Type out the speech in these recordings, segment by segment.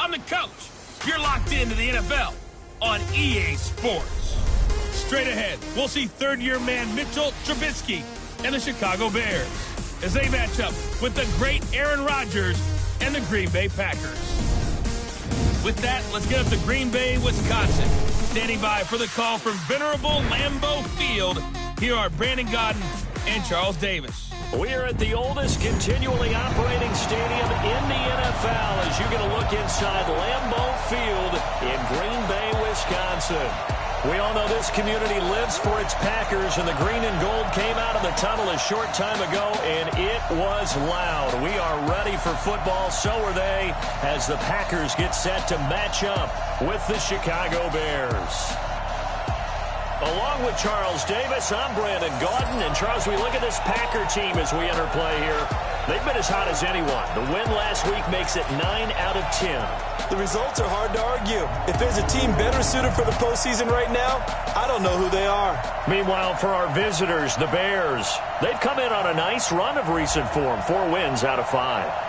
I'm the coach. You're locked into the NFL on EA Sports. Straight ahead, we'll see third-year man Mitchell Trubisky and the Chicago Bears as they match up with the great Aaron Rodgers and the Green Bay Packers. With that, let's get up to Green Bay, Wisconsin. Standing by for the call from venerable Lambeau Field, here are Brandon Gaudin and Charles Davis. We are at the oldest continually operating stadium in the NFL as you get a look inside Lambeau Field in Green Bay, Wisconsin. We all know this community lives for its Packers, and the green and gold came out of the tunnel a short time ago, and it was loud. We are ready for football, so are they, as the Packers get set to match up with the Chicago Bears. Along with Charles Davis, I'm Brandon Gaudin. And Charles, we look at this Packer team as we enter play here. They've been as hot as anyone. The win last week makes it 9 out of 10. The results are hard to argue. If there's a team better suited for the postseason right now, I don't know who they are. Meanwhile, for our visitors, the Bears, they've come in on a nice run of recent form. 4 wins out of 5.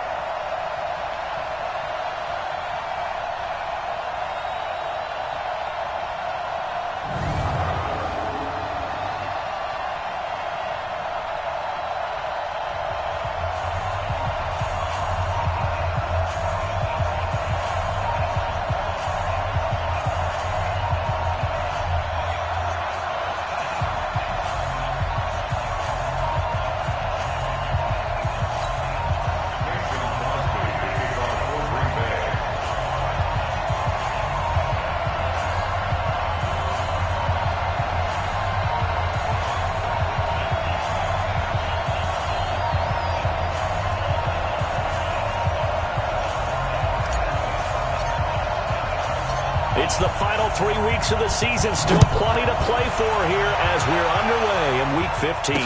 It's the final 3 weeks of the season. Still plenty to play for here as we're underway in Week 15.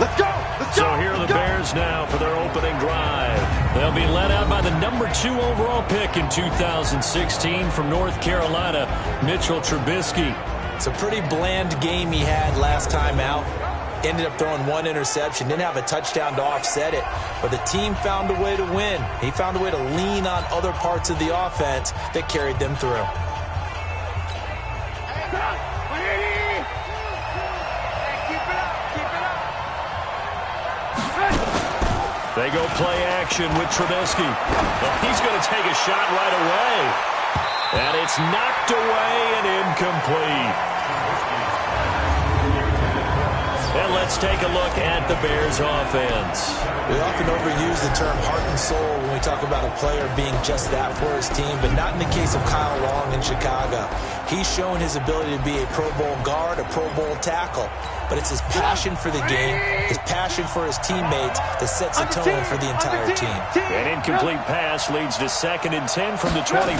Let's go! Let's go! So here are the Bears now for their opening drive. They'll be led out by the number 2 overall pick in 2016 from North Carolina, Mitchell Trubisky. It's a pretty bland game he had last time out. Ended up throwing 1 interception. Didn't have a touchdown to offset it. But the team found a way to win. He found a way to lean on other parts of the offense that carried them through. They go play action with Trubisky. Well, he's going to take a shot right away. And it's knocked away and incomplete. And let's take a look at the Bears offense. We often overuse the term heart and soul when we talk about a player being just that for his team, but not in the case of Kyle Long in Chicago. He's shown his ability to be a Pro Bowl guard, a Pro Bowl tackle, but it's his passion for the game, his passion for his teammates that sets the tone for the entire team. An incomplete pass leads to 2nd and 10 from the 25.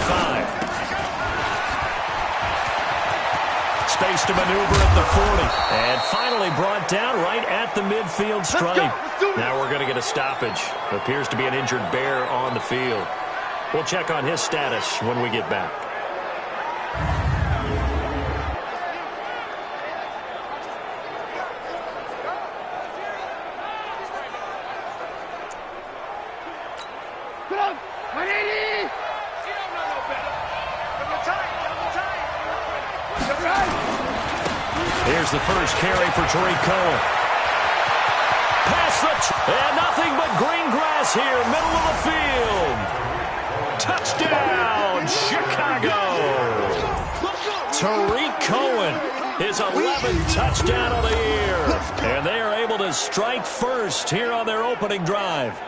Space to maneuver at the 40. And finally brought down right at the midfield stripe. Now we're going to get a stoppage. Appears to be an injured Bear on the field. We'll check on his status when we get back. Here's the first carry for Tariq Cohen. Pass and nothing but green grass here, middle of the field. Touchdown, Chicago. Tariq Cohen, his 11th touchdown of the year. And they are able to strike first here on their opening drive.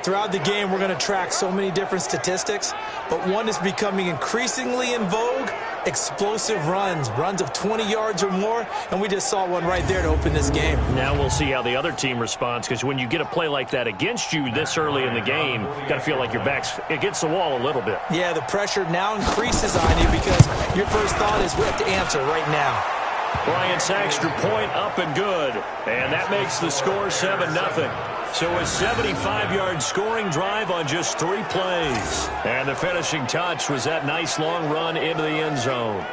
Throughout the game, we're going to track so many different statistics, but one is becoming increasingly in vogue: explosive runs of 20 yards or more, and we just saw one right there to open this game. Now we'll see how the other team responds, because when you get a play like that against you this early in the game, you got to feel like your back's against the wall a little bit. Yeah, the pressure now increases on you because your first thought is we have to answer right now. Bryant's extra point up and good, and that makes the score 7-0. So a 75-yard scoring drive on just 3 plays. And the finishing touch was that nice long run into the end zone.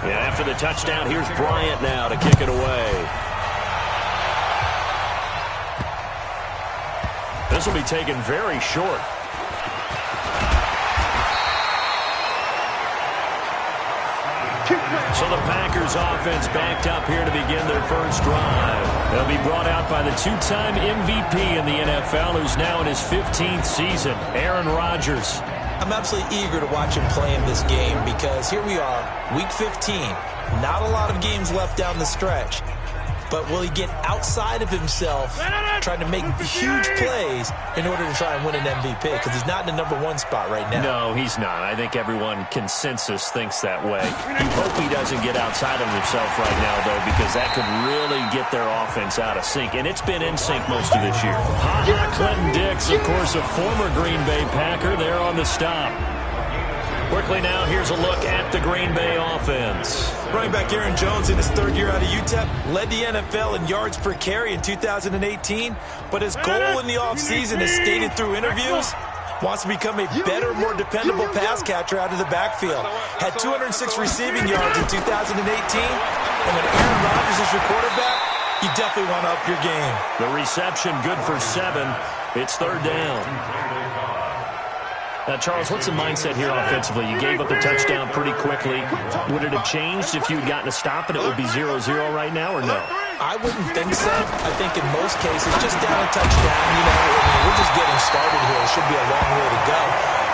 Yeah, after the touchdown, here's Bryant now to kick it away. This will be taken very short. So the Packers offense backed up here to begin their first drive. They'll be brought out by the two-time MVP in the NFL, who's now in his 15th season, Aaron Rodgers. I'm absolutely eager to watch him play in this game because here we are, Week 15. Not a lot of games left down the stretch. But will he get outside of himself trying to make huge plays in order to try and win an MVP? Because he's not in the #1 spot right now. No, he's not. I think everyone consensus thinks that way. You hope he doesn't get outside of himself right now, though, because that could really get their offense out of sync. And it's been in sync most of this year. Clinton Dix, of course, a former Green Bay Packer, there on the stop. Quickly now, here's a look at the Green Bay offense. Running back Aaron Jones in his third year out of UTEP led the NFL in yards per carry in 2018, but his goal in the offseason, as stated through interviews, wants to become a better, more dependable pass catcher out of the backfield. Had 206 receiving yards in 2018, and when Aaron Rodgers is your quarterback, you definitely want to up your game. The reception good for 7. It's third down. Now, Charles, what's the mindset here offensively? You gave up a touchdown pretty quickly. Would it have changed if you had gotten a stop and it would be 0-0 right now, or no? I wouldn't think so. I think in most cases, just down a touchdown, you know, I mean, we're just getting started here. It should be a long way to go.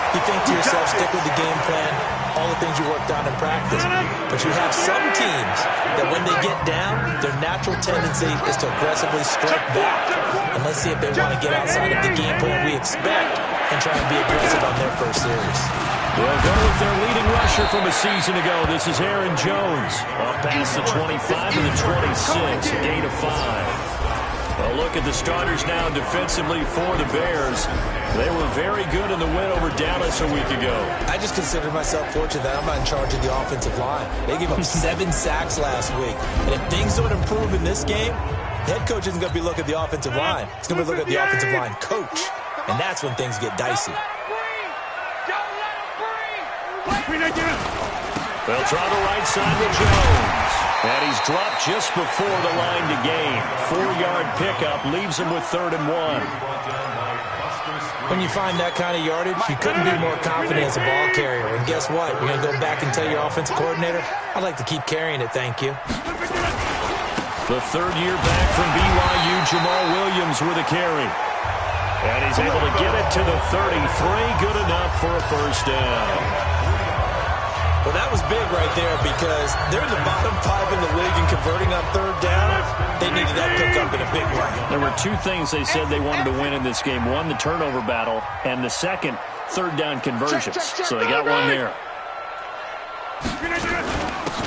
You think to yourself, stick with the game plan, all the things you worked on in practice. But you have some teams that when they get down, their natural tendency is to aggressively strike back. And let's see if they want to get outside of the game plan we expect and try and be aggressive on their first series. They'll go with their leading rusher from a season ago. This is Aaron Jones. Up past the 25 to the 26, a gain of 5. A look at the starters now defensively for the Bears. They were very good in the win over Dallas a week ago. I just consider myself fortunate that I'm not in charge of the offensive line. They gave up 7 sacks last week. And if things don't improve in this game, the head coach isn't going to be looking at the offensive line. He's going to be looking at the offensive line coach. And that's when things get dicey. They'll try the right side with Jones. And he's dropped just before the line to gain. 4-yard pickup leaves him with 3rd and 1. When you find that kind of yardage, you couldn't be more confident as a ball carrier. And guess what? You're going to go back and tell your offensive coordinator, I'd like to keep carrying it, thank you. The 3rd year back from BYU, Jamal Williams with a carry. And he's able to get it to the 33. Good enough for a first down. Well, that was big right there because they're in the bottom 5 in the league in converting on 3rd down. They needed that pickup in a big way. There were 2 things they said they wanted to win in this game. One, the turnover battle, and the second, 3rd down conversions. So they got one there.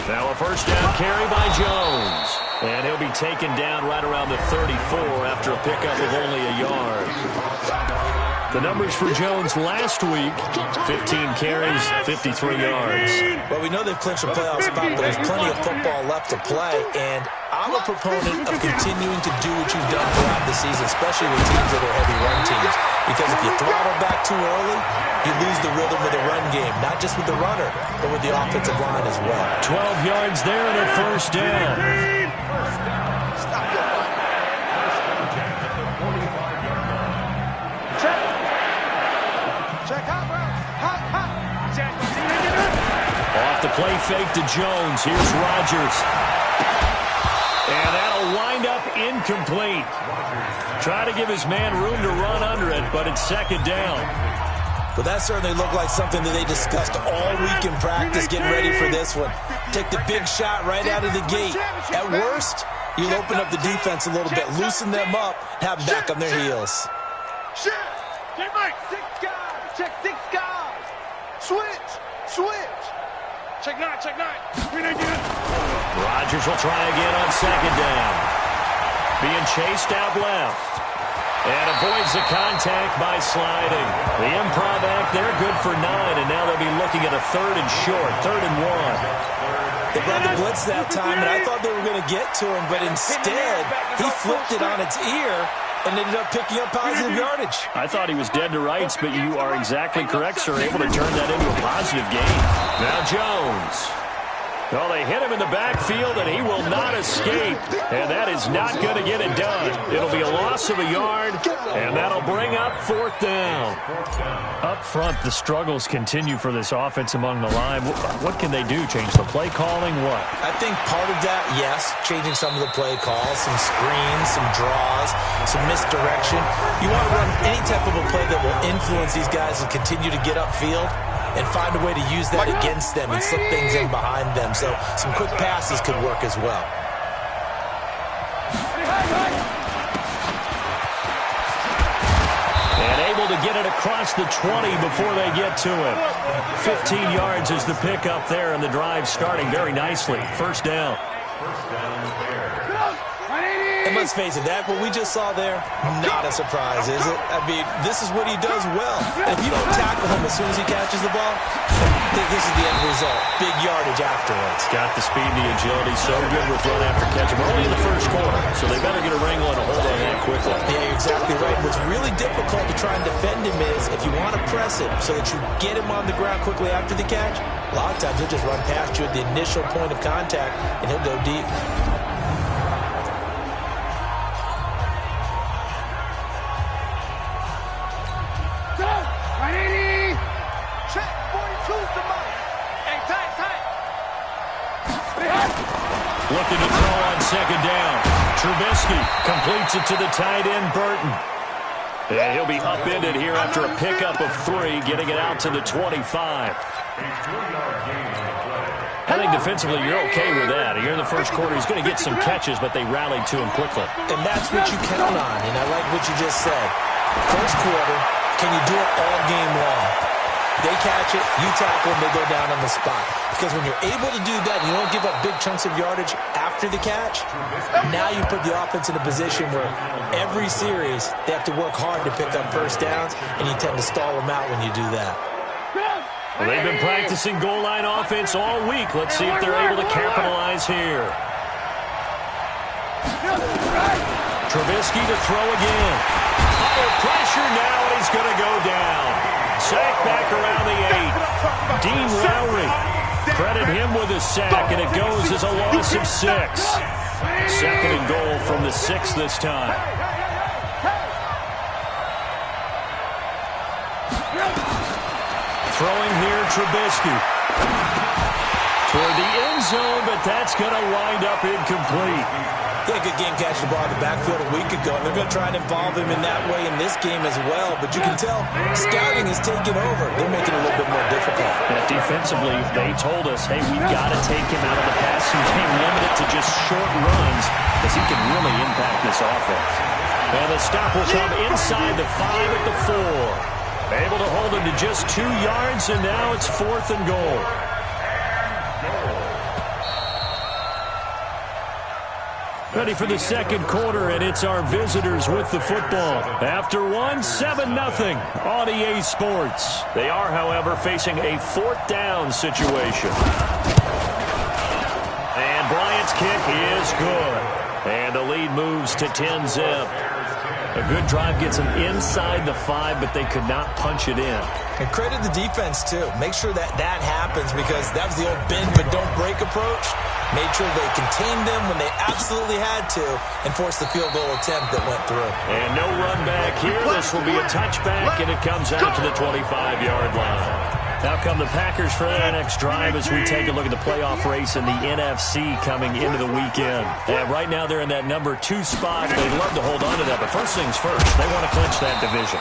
Now a first down carry by Jones. And he'll be taken down right around the 34 after a pickup of only a yard. The numbers for Jones last week, 15 carries, 53 yards. Well, we know they've clinched a playoff spot, but there's plenty of football left to play. And I'm a proponent of continuing to do what you've done throughout the season, especially with teams that are heavy run teams. Because if you throttle back too early, you lose the rhythm of the run game, not just with the runner, but with the offensive line as well. 12 yards there and a first down. Off the play fake to Jones. Here's Rodgers. And that'll wind up incomplete. Try to give his man room to run under it, but it's 2nd down. Well, that certainly looked like something that they discussed all week in practice, getting ready for this one. Take the big shot right out of the gate. At worst, you'll open up the defense a little bit, loosen them up, have them back on their heels. Shift. Get right. 6 guys. Check 6 guys. Switch. Switch. Check 9. Check 9. Rodgers will try again on 2nd down. Being chased out left. And avoids the contact by sliding. The improv act there, good for 9. And now they'll be looking at a 3rd and short, 3rd and 1. They brought the blitz that time, and I thought they were going to get to him, but instead, he flipped it on its ear and ended up picking up positive yardage. I thought he was dead to rights, but you are exactly correct, sir. Able to turn that into a positive gain. Now Jones. Well, they hit him in the backfield, and he will not escape. And that is not going to get it done. It'll be a loss of a yard, and that'll bring up 4th down. Up front, the struggles continue for this offense among the line. What can they do? Change the play calling? What? I think part of that, yes, changing some of the play calls, some screens, some draws, some misdirection. You want to run any type of a play that will influence these guys and continue to get upfield and find a way to use that against them and slip things in behind them. So some quick passes could work as well. And able to get it across the 20 before they get to him. 15 yards is the pickup there, and the drive starting very nicely. 1st down. And let's face it, that what we just saw there, not a surprise, is it? I mean, this is what he does well. And if you don't tackle him as soon as he catches the ball, this is the end result. Big yardage afterwards. Got the speed and the agility, so good with run after catch. We're only in the 1st quarter, so they better get a wrangle and a hold on that quickly. Yeah, you're exactly right. What's really difficult to try and defend him is if you want to press it so that you get him on the ground quickly after the catch, a lot of times he'll just run past you at the initial point of contact, and he'll go deep. Looking to throw on 2nd down. Trubisky completes it to the tight end, Burton. And he'll be upended here after a pickup of 3, getting it out to the 25. I think defensively you're okay with that. Here in the 1st quarter, he's going to get some catches, but they rallied to him quickly. And that's what you count on, and I like what you just said. 1st quarter, can you do it all game long? They catch it, you tackle them, they go down on the spot. Because when you're able to do that, and you don't give up big chunks of yardage after the catch, now you put the offense in a position where every series they have to work hard to pick up 1st downs, and you tend to stall them out when you do that. Well, they've been practicing goal line offense all week. Let's see if they're able to capitalize here. Trubisky to throw again. Under pressure now, and he's going to go down. Sack back around the 8. Dean Lowry, credit him with a sack, and it goes as a loss of 6. 2nd and goal from the 6 this time. Throwing here, Trubisky. Toward the end zone, but that's going to wind up incomplete. They had a good game catching the ball in the backfield a week ago, and they're going to try and involve him in that way in this game as well. But you can tell scouting is taking over. They're making it a little bit more difficult. And defensively, they told us, hey, we've got to take him out of the passing game, limit it to just short runs, because he can really impact this offense. And the stop will come inside the 5 at the 4. Able to hold him to just 2 yards, and now it's 4th and goal. Ready for the 2nd quarter, and it's our visitors with the football. After 1, 7-0 on EA Sports. They are, however, facing a 4th down situation. And Bryant's kick is good. And the lead moves to 10-zip. A good drive gets them inside the 5, but they could not punch it in. And credit the defense, too. Make sure that happens, because that was the old bend but don't break approach. Made sure they contained them when they absolutely had to and forced the field goal attempt that went through. And no run back here. This will be a touchback, and it comes out to the 25-yard line. Now come the Packers for their next drive as we take a look at the playoff race in the NFC coming into the weekend. And right now they're in that number 2 spot. They'd love to hold on to that, but first things first, they want to clinch that division.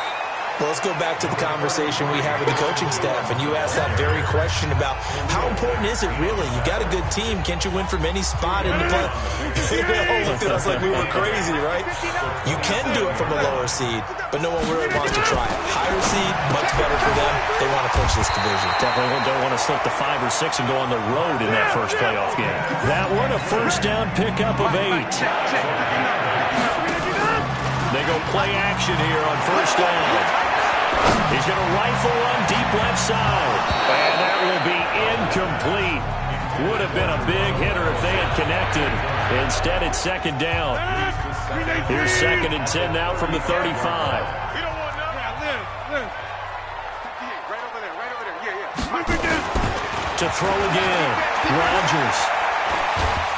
Well, let's go back to the conversation we had with the coaching staff, and you asked that very question about how important is it really? You got a good team. Can't you win from any spot in the play? They all looked at us like we were crazy, right? You can do it from a lower seed, but no one really wants to try it. Higher seed, much better for them. They want to clinch this division. Definitely don't want to slip to 5 or 6 and go on the road in that first playoff game. That one, a first down pickup of 8. They go play action here on first down. He's going to rifle one deep left side. And that will be incomplete. Would have been a big hitter if they had connected. Instead, it's 2nd down. Here's 2nd and 10 now from the 35. to throw again. Rodgers.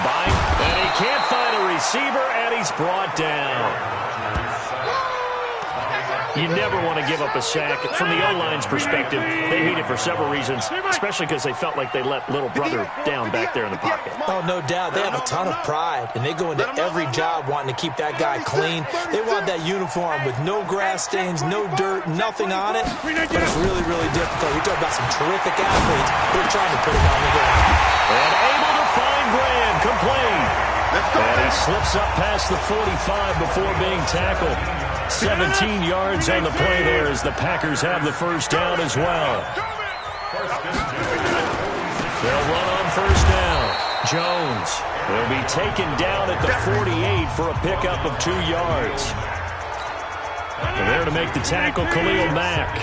And he can't find a receiver, and he's brought down. You never want to give up a sack. From the O-line's perspective, they hate it for several reasons, especially because they felt like they let little brother down back there in the pocket. Oh, no doubt. They have a ton of pride, and they go into every job wanting to keep that guy clean. They want that uniform with no grass stains, no dirt, nothing on it. But it's really, really difficult. We talk about some terrific athletes. They're trying to put it on the ground. And able to find Graham, complete. And he slips up past the 45 before being tackled. 17 yards on the play there as the Packers have the first down as well. They'll run on first down. Jones will be taken down at the 48 for a pickup of 2 yards. And there to make the tackle, Khalil Mack.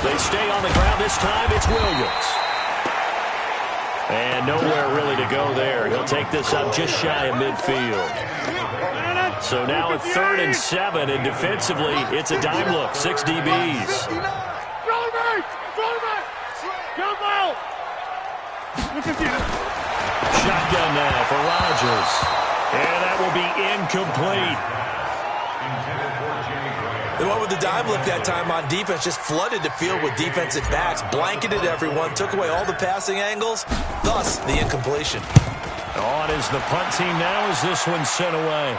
They stay on the ground this time. It's Williams. And nowhere really to go there. He'll take this up just shy of midfield. So now at 3rd and 7, and defensively, it's a dime look. 6 DBs. Shotgun now for Rodgers. And that will be incomplete. They went with the dime look that time on defense, just flooded the field with defensive backs, blanketed everyone, took away all the passing angles, thus the incompletion. On is the punt team now as this one's sent away.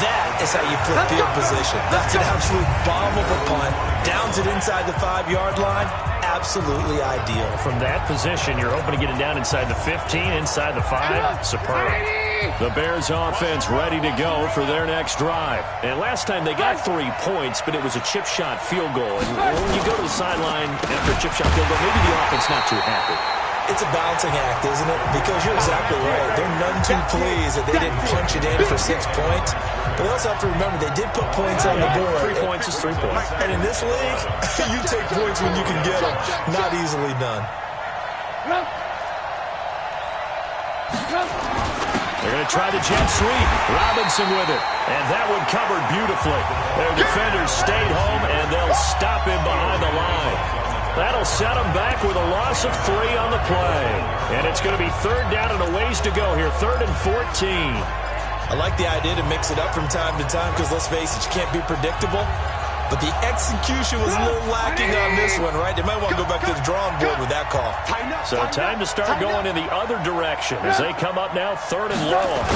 That is how you flip field position. That's an absolute bomb of a punt. Downs it inside the 5-yard line. Absolutely ideal. From that position, you're hoping to get it down inside the 15, inside the 5. Superb. The Bears offense ready to go for their next drive. And last time they got 3 points, but it was a chip shot field goal. And when you go to the sideline after a chip shot field goal, maybe the offense not too happy. It's a balancing act, isn't it? Because you're exactly right. They're none too pleased that they didn't punch it in for 6 points. But they also have to remember they did put points on the board. 3 points is 3 points. And in this league, you take points when you can get them. Not easily done. They're going to try the jet sweep. Robinson with it. And that one covered beautifully. Their defenders stayed home, and they'll stop him behind the line. That'll set them back with a loss of 3 on the play. And it's going to be 3rd down and a ways to go here. 3rd and 14. I like the idea to mix it up from time to time because, let's face it, you can't be predictable. But the execution was a little lacking on this one, right? They might want to go back to the drawing board with that call. So time to start going in the other direction as they come up now 3rd and long.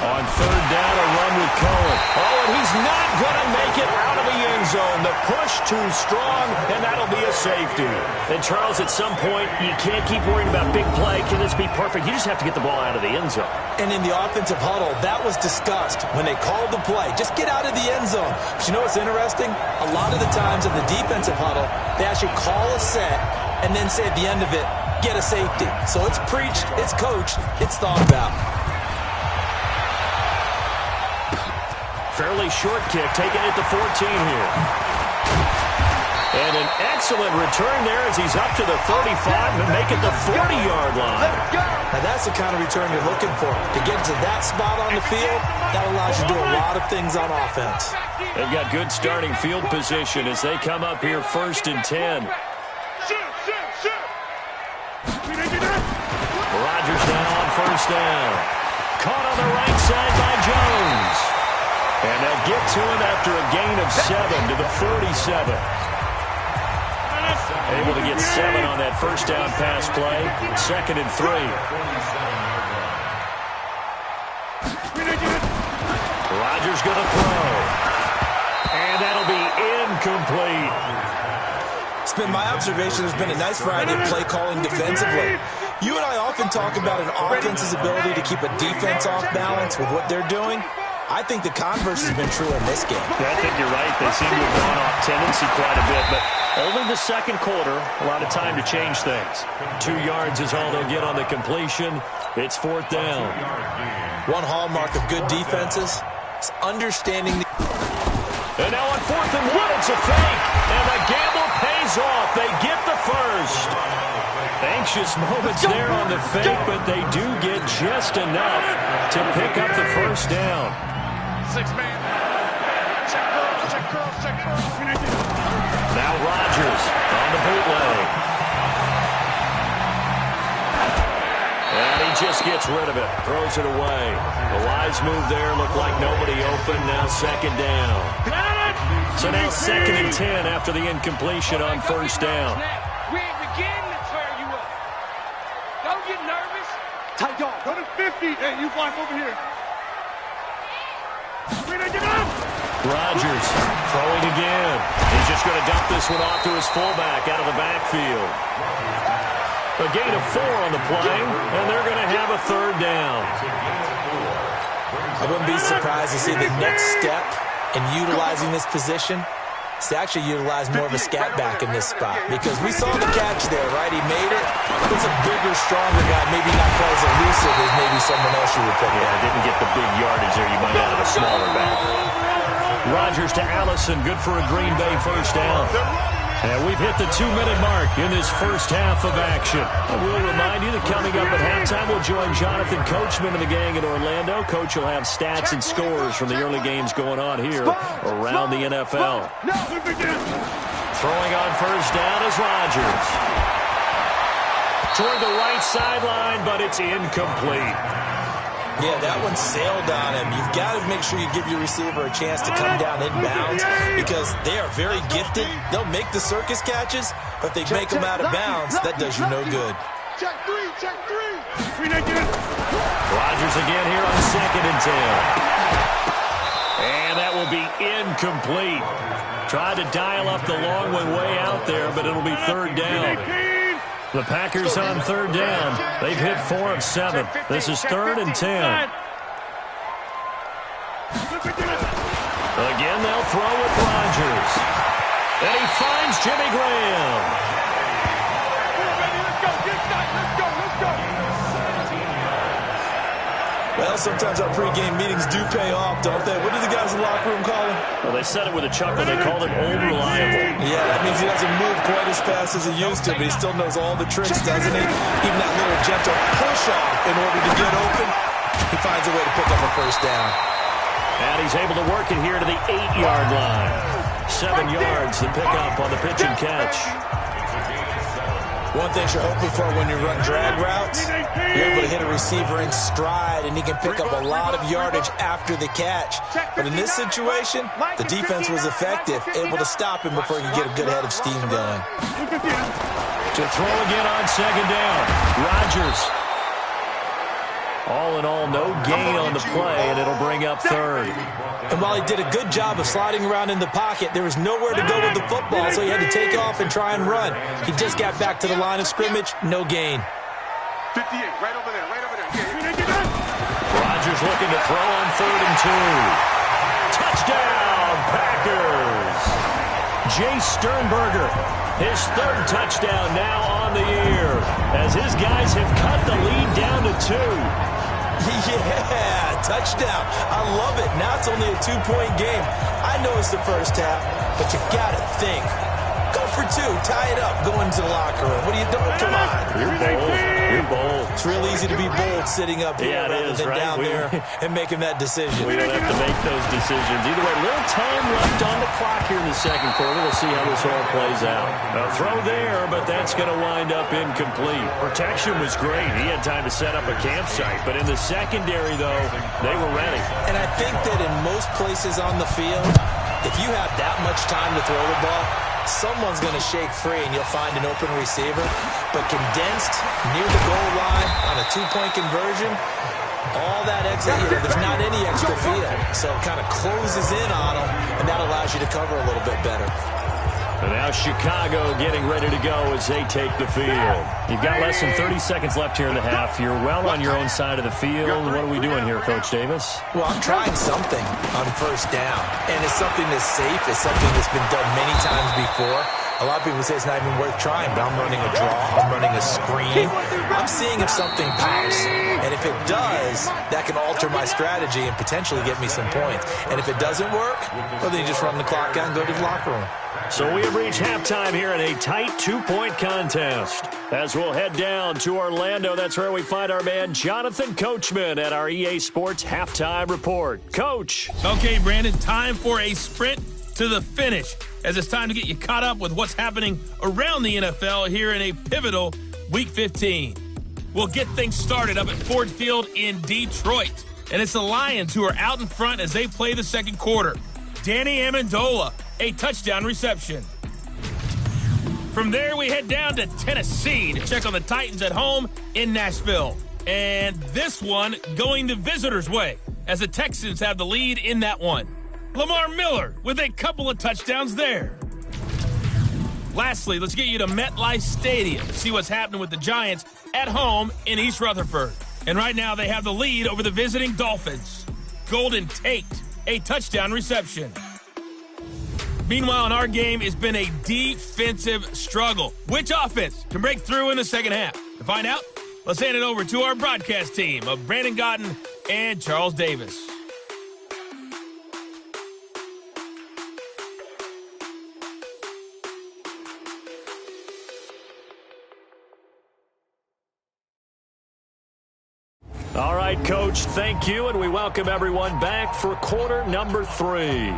On 3rd down, a run with Cohen. Oh, and he's not going to make it out of the end zone. The push too strong, and that'll be a safety. And, Charles, at some point, you can't keep worrying about big play. Can this be perfect? You just have to get the ball out of the end zone. And in the offensive huddle, that was discussed when they called the play. Just get out of the end zone. But you know what's interesting? A lot of the times in the defensive huddle, they actually call a set and then say at the end of it, get a safety. So it's preached, it's coached, it's thought about. Fairly short kick, taken at the 14 here. And an excellent return there as he's up to the 35 and make it the 40-yard line. Now that's the kind of return you're looking for. To get to that spot on the field, that allows you to do a lot of things on offense. They've got good starting field position as they come up here 1st and 10. Rodgers now on 1st down. Caught on the right side by Jones. And they'll get to him after a gain of 7 to the 47. Able to get 7 on that 1st down pass play. 2nd and 3. Rodgers going to throw. And that'll be incomplete. It's been my observation there's been a nice variety of play calling defensively. You and I often talk about an offense's ability to keep a defense off balance with what they're doing. I think the converse has been true in this game. I think you're right. They seem to have gone off tendency quite a bit, but only the 2nd quarter, a lot of time to change things. 2 yards is all they'll get on the completion. It's 4th down. One hallmark of good defenses is understanding the... And now on 4th and 1, it's a fake. And the gamble pays off. They get the first. Anxious moments there on the fake, but they do get just enough to pick up the first down. 6-man. Check girls, check girls, check girls. Now Rodgers on the bootleg. And he just gets rid of it, throws it away. The wise move there, looked like nobody open, now second down. So now 2nd and 10 after the incompletion on first down. We ain't beginning to tear you up. Don't get nervous. Tight dog. Go to 50. Hey, you block over here. Rodgers throwing again. He's just going to dump this one off to his fullback out of the backfield. A gain of 4 on the play, and they're going to have a third down. I wouldn't be surprised to see the next step in utilizing this position is to actually utilize more of a scat back in this spot, because we saw the catch there, right? He made it. It's a bigger, stronger guy, maybe not quite as elusive as maybe someone else you would pick. Yeah, didn't get the big yardage there you might have a smaller back. Rodgers to Allison, good for a Green Bay first down. And we've hit the 2-minute mark in this first half of action. And we'll remind you that coming up at halftime, we'll join Jonathan Coachman and the gang in Orlando. Coach will have stats and scores from the early games going on here around the NFL. Throwing on first down is Rodgers. Toward the right sideline, but it's incomplete. Yeah, that one sailed on him. You've got to make sure you give your receiver a chance to come down inbounds, because they are very gifted. They'll make the circus catches, but they make them out of bounds. That does you no good. Check 3, check 3. Rodgers again here on 2nd and 10. And that will be incomplete. Tried to dial up the long one way out there, but it'll be third down. The Packers on third down. They've hit 4 of 7. This is 3rd and 10. Again, they'll throw with Rodgers. And he finds Jimmy Graham. Well, sometimes our pregame meetings do pay off, don't they? What do the guys in the locker room call him? Well, they said it with a chuckle. They called him old reliable. Yeah, that means he doesn't move quite as fast as he used to, but he still knows all the tricks, doesn't he? Even that little gentle push-off in order to get open, he finds a way to pick up a first down. And he's able to work it here to the 8-yard line. 7 yards to pick up on the pitch and catch. One thing you're hoping for when you run drag routes, you're able to hit a receiver in stride, and he can pick up a lot of yardage after the catch. But in this situation, the defense was effective, able to stop him before he could get a good head of steam going. To throw again on second down. Rodgers. All in all, no gain on the play, and it'll bring up third. And while he did a good job of sliding around in the pocket, there was nowhere to go with the football, so he had to take off and try and run. He just got back to the line of scrimmage, no gain. 58, right over there, right over there. Rodgers looking to throw on 3rd and 2. Touchdown, Packers! Jay Sternberger, his 3rd touchdown now on the year, as his guys have cut the lead down to 2. Yeah, touchdown. I love it. Now it's only a 2-point game. I know it's the first half, but you got to think. Go for 2. Tie it up. Go into the locker room. What are you doing? Come on. You're bold. You're bold. It's real easy to be bold sitting up here rather than down there and making that decision. We don't have to make those decisions. Either way, little time left on the clock here in the second quarter. We'll see how this all plays out. A throw there, but that's going to wind up incomplete. Protection was great. He had time to set up a campsite. But in the secondary, though, they were ready. And I think that in most places on the field, if you have that much time to throw the ball, someone's going to shake free and you'll find an open receiver. But condensed near the goal line on a 2-point conversion, all that extra, there's not any extra field. So it kind of closes in on them, and that allows you to cover a little bit better. And now Chicago getting ready to go as they take the field. You've got less than 30 seconds left here in the half. You're well on your own side of the field. What are we doing here, Coach Davis? Well, I'm trying something on first down. And it's something that's safe. It's something that's been done many times before. A lot of people say it's not even worth trying, but I'm running a draw, I'm running a screen. I'm seeing if something pops. And if it does, that can alter my strategy and potentially get me some points. And if it doesn't work, well, then you just run the clock out and go to the locker room. So we have reached halftime here in a tight 2-point contest. As we'll head down to Orlando, that's where we find our man Jonathan Coachman at our EA Sports Halftime Report. Coach. Okay, Brandon, time for a sprint to the finish, as it's time to get you caught up with what's happening around the NFL here in a pivotal Week 15. We'll get things started up at Ford Field in Detroit, and it's the Lions who are out in front as they play the second quarter. Danny Amendola, a touchdown reception. From there, we head down to Tennessee to check on the Titans at home in Nashville. And this one going the visitors' way, as the Texans have the lead in that one. Lamar Miller with a couple of touchdowns there. Lastly, let's get you to MetLife Stadium to see what's happening with the Giants at home in East Rutherford. And right now they have the lead over the visiting Dolphins. Golden Tate, a touchdown reception. Meanwhile, in our game, it's been a defensive struggle. Which offense can break through in the second half? To find out, let's hand it over to our broadcast team of Brandon Godden and Charles Davis. All right, Coach, thank you, and we welcome everyone back for quarter number 3.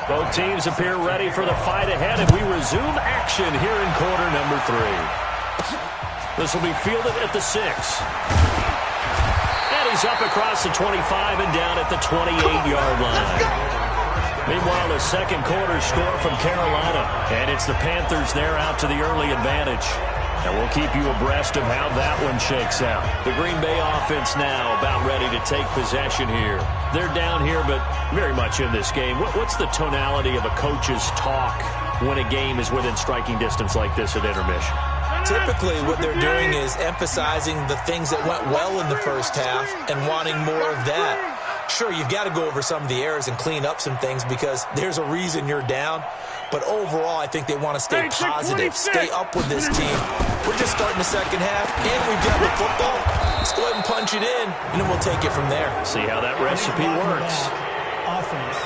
Both teams appear ready for the fight ahead, and we resume action here in quarter number 3. This will be fielded at the 6. And he's up across the 25 and down at the 28-yard line. Meanwhile, the second quarter score from Carolina, and it's the Panthers there out to the early advantage. And we'll keep you abreast of how that one shakes out. The Green Bay offense now about ready to take possession here. They're down here, but very much in this game. What's the tonality of a coach's talk when a game is within striking distance like this at intermission? Typically, what they're doing is emphasizing the things that went well in the first half and wanting more of that. Sure, you've got to go over some of the errors and clean up some things because there's a reason you're down. But overall, I think they want to stay positive, stay up with this team. We're just starting the second half, and we've got the football. Let's go ahead and punch it in, and then we'll take it from there. See how that recipe works. Offense.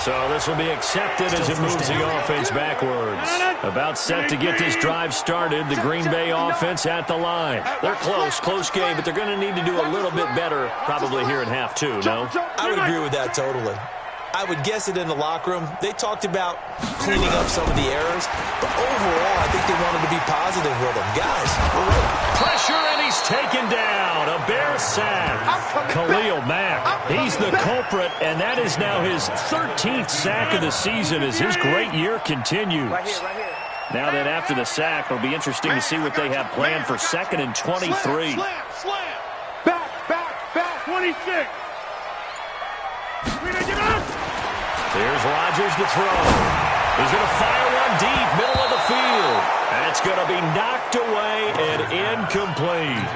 So this will be accepted as it moves the offense backwards. About set to get this drive started, the Green Bay offense at the line. They're close game, but they're going to need to do a little bit better probably here in half 2, no? I would agree with that totally. I would guess it in the locker room. They talked about cleaning up some of the errors, but overall, I think they wanted to be positive with them. Guys, we're ready. Pressure, and he's taken down. A Bear sack. Khalil Mack, he's the culprit, and that is now his 13th sack of the season as his great year continues. Right here. Now that after the sack, it'll be interesting to see what they have planned for 2nd and 23. Slam. Back. 26. Here's Rodgers to throw. He's going to fire one deep, middle of the field. And it's going to be knocked away and incomplete.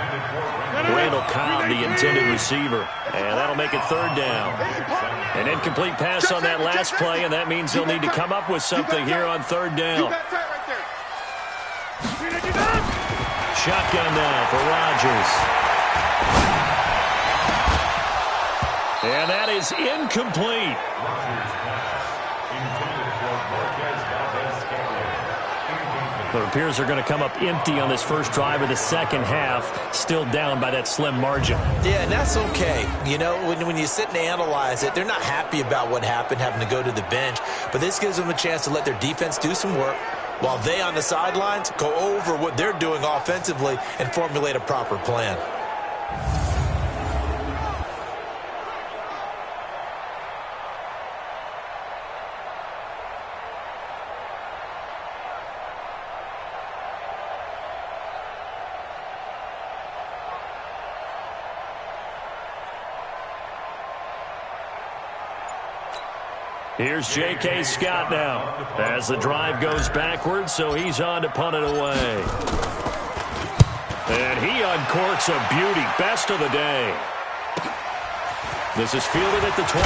Randall Cobb, the intended receiver. And that'll make it 3rd down. An incomplete pass on that last play, and that means they'll need to come up with something here on 3rd down. Shotgun now for Rodgers. And that is incomplete. It appears they're going to come up empty on this first drive of the second half, still down by that slim margin. Yeah, and that's okay. You know, when you sit and analyze it, they're not happy about what happened, having to go to the bench. But this gives them a chance to let their defense do some work while they on the sidelines go over what they're doing offensively and formulate a proper plan. Here's J.K. Scott now as the drive goes backwards, so he's on to punt it away. And he uncorks a beauty. Best of the day. This is fielded at the 27.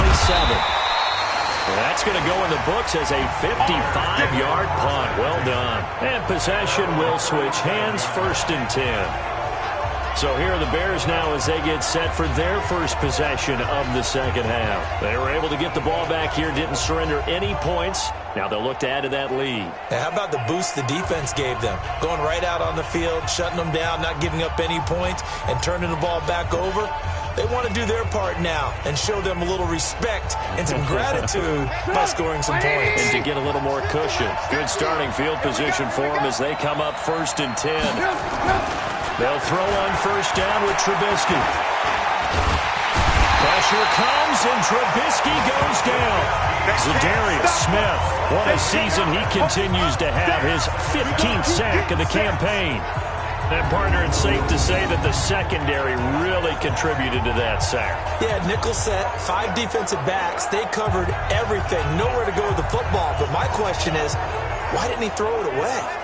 Well, that's going to go in the books as a 55-yard punt. Well done. And possession will switch hands, 1st and 10. So here are the Bears now as they get set for their first possession of the second half. They were able to get the ball back here, didn't surrender any points. Now they'll look to add to that lead. Now, how about the boost the defense gave them? Going right out on the field, shutting them down, not giving up any points, and turning the ball back over. They want to do their part now and show them a little respect and some gratitude by scoring some points. And to get a little more cushion. Good starting field position for them as they come up 1st and 10. They'll throw on 1st down with Trubisky. Pressure comes, and Trubisky goes down. Zadarius Smith, what a season he continues to have, his 15th sack of the campaign. And, partner, it's safe to say that the secondary really contributed to that sack. Yeah, nickel set, 5 defensive backs. They covered everything, nowhere to go with the football. But my question is, why didn't he throw it away?